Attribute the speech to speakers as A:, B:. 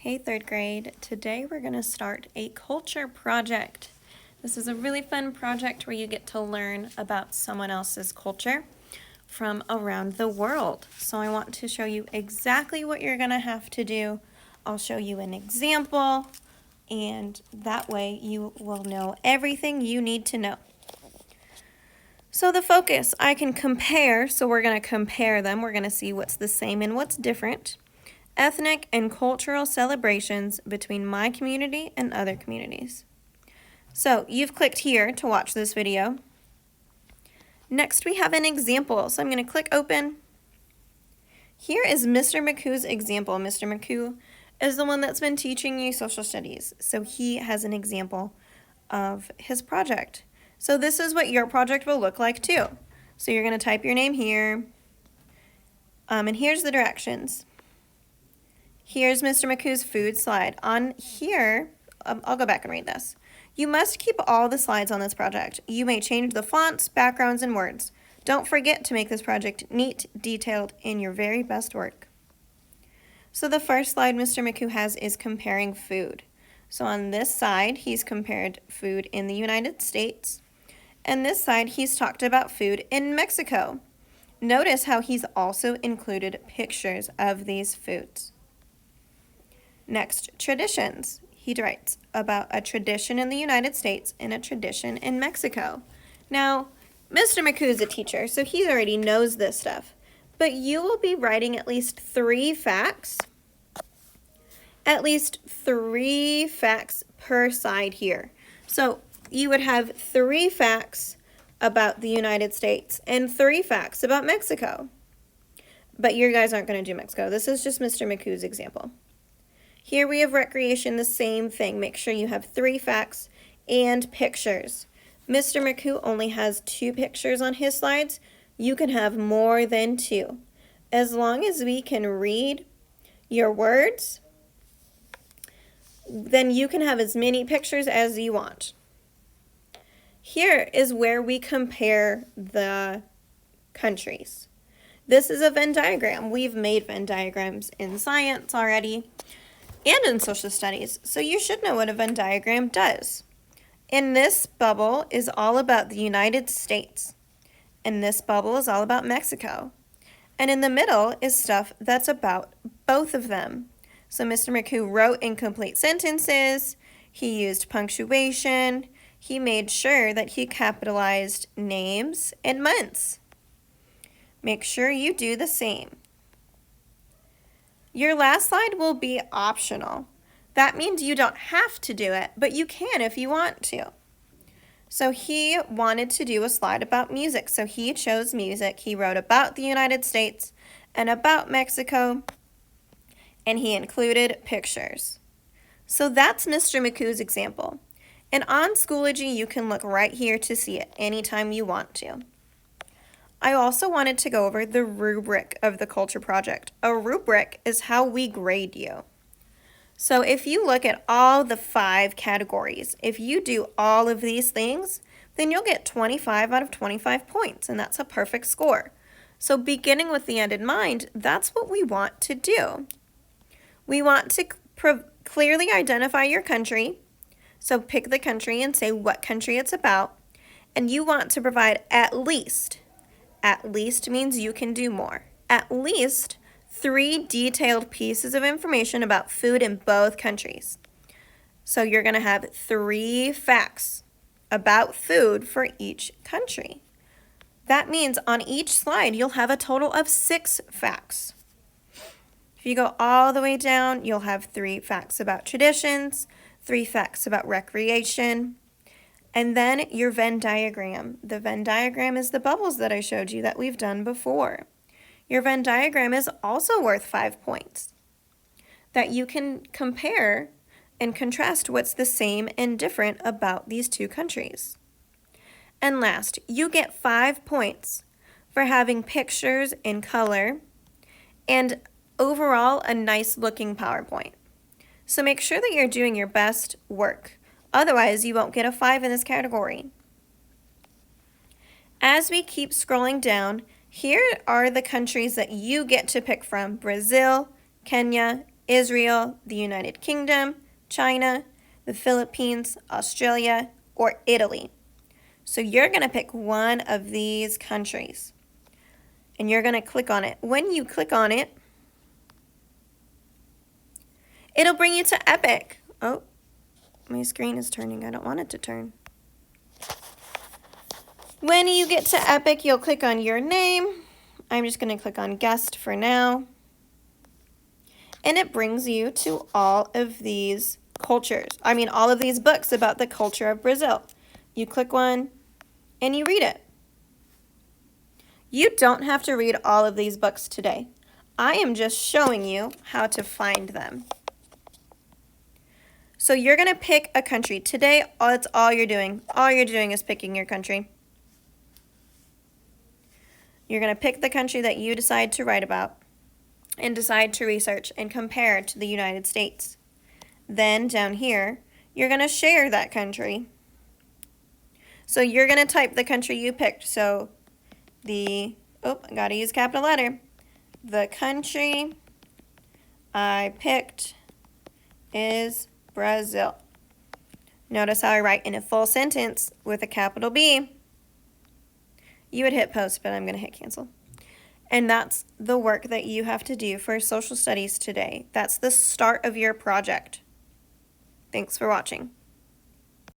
A: Hey, third grade. Today we're going to start a culture project. This is a really fun project where you get to learn about someone else's culture from around the world. So I want to show you exactly what you're going to have to do. I'll show you an example, and that way you will know everything you need to know. So the focus, I can compare, so we're going to compare them. We're going to see what's the same and what's different. Ethnic and cultural celebrations between my community and other communities. So you've clicked here to watch this video. Next we have an example. So I'm going to click open. Here is Mr. McCoo's example. Mr. McCoo is the one that's been teaching you social studies. So he has an example of his project. So this is what your project will look like too. So you're going to type your name here. And here's the directions. Here's Mr. McCoo's food slide. On here, I'll go back and read this. You must keep all the slides on this project. You may change the fonts, backgrounds, and words. Don't forget to make this project neat, detailed, and your very best work. So the first slide Mr. McCoo has is comparing food. So on this side, he's compared food in the United States. And this side, he's talked about food in Mexico. Notice how he's also included pictures of these foods. Next, traditions. He writes about a tradition in the United States and a tradition in Mexico. Now, Mr. McCoo is a teacher, so he already knows this stuff. But you will be writing at least 3 facts. At least 3 facts per side here. So you would have 3 facts about the United States and 3 facts about Mexico. But you guys aren't going to do Mexico. This is just Mr. McCoo's example. Here we have recreation, the same thing. Make sure you have 3 facts and pictures. Mr. McCoo only has 2 pictures on his slides. You can have more than 2. As long as we can read your words, then you can have as many pictures as you want. Here is where we compare the countries. This is a Venn diagram. We've made Venn diagrams in science already and in social studies, so you should know what a Venn diagram does. And this bubble is all about the United States, and this bubble is all about Mexico. And in the middle is stuff that's about both of them. So Mr. McCoo wrote incomplete sentences, he used punctuation, he made sure that he capitalized names and months. Make sure you do the same. Your last slide will be optional. That means you don't have to do it, but you can if you want to. So he wanted to do a slide about music, so he chose music. He wrote about the United States and about Mexico, and he included pictures. So that's Mr. McCoo's example. And on Schoology, you can look right here to see it anytime you want to. I also wanted to go over the rubric of the culture project. A rubric is how we grade you. So if you look at all the 5 categories, if you do all of these things, then you'll get 25 out of 25 points, and that's a perfect score. So beginning with the end in mind, that's what we want to do. We want to clearly identify your country. So pick the country and say what country it's about. And you want to provide at least means you can do more. At least 3 detailed pieces of information about food in both countries. So you're going to have 3 facts about food for each country. That means on each slide you'll have a total of 6 facts. If you go all the way down, you'll have 3 facts about traditions, 3 facts about recreation, and then your Venn diagram. The Venn diagram is the bubbles that I showed you that we've done before. Your Venn diagram is also worth 5 points that you can compare and contrast what's the same and different about these 2 countries. And last, you get 5 points for having pictures in color and overall a nice looking PowerPoint. So make sure that you're doing your best work. Otherwise, you won't get a 5 in this category. As we keep scrolling down, here are the countries that you get to pick from: Brazil, Kenya, Israel, the United Kingdom, China, the Philippines, Australia, or Italy. So you're going to pick one of these countries and you're going to click on it. When you click on it, it'll bring you to Epic. Oh, my screen is turning. I don't want it to turn. When you get to Epic, you'll click on your name. I'm just going to click on guest for now. And it brings you to all of these all of these books about the culture of Brazil. You click one and you read it. You don't have to read all of these books today. I am just showing you how to find them. So you're going to pick a country. Today, that's all you're doing. All you're doing is picking your country. You're going to pick the country that you decide to write about and decide to research and compare to the United States. Then down here, you're going to share that country. So you're going to type the country you picked. So I got to use capital letter. The country I picked is Brazil. Notice how I write in a full sentence with a capital B. You would hit post, but I'm going to hit cancel. And that's the work that you have to do for social studies today. That's the start of your project. Thanks for watching.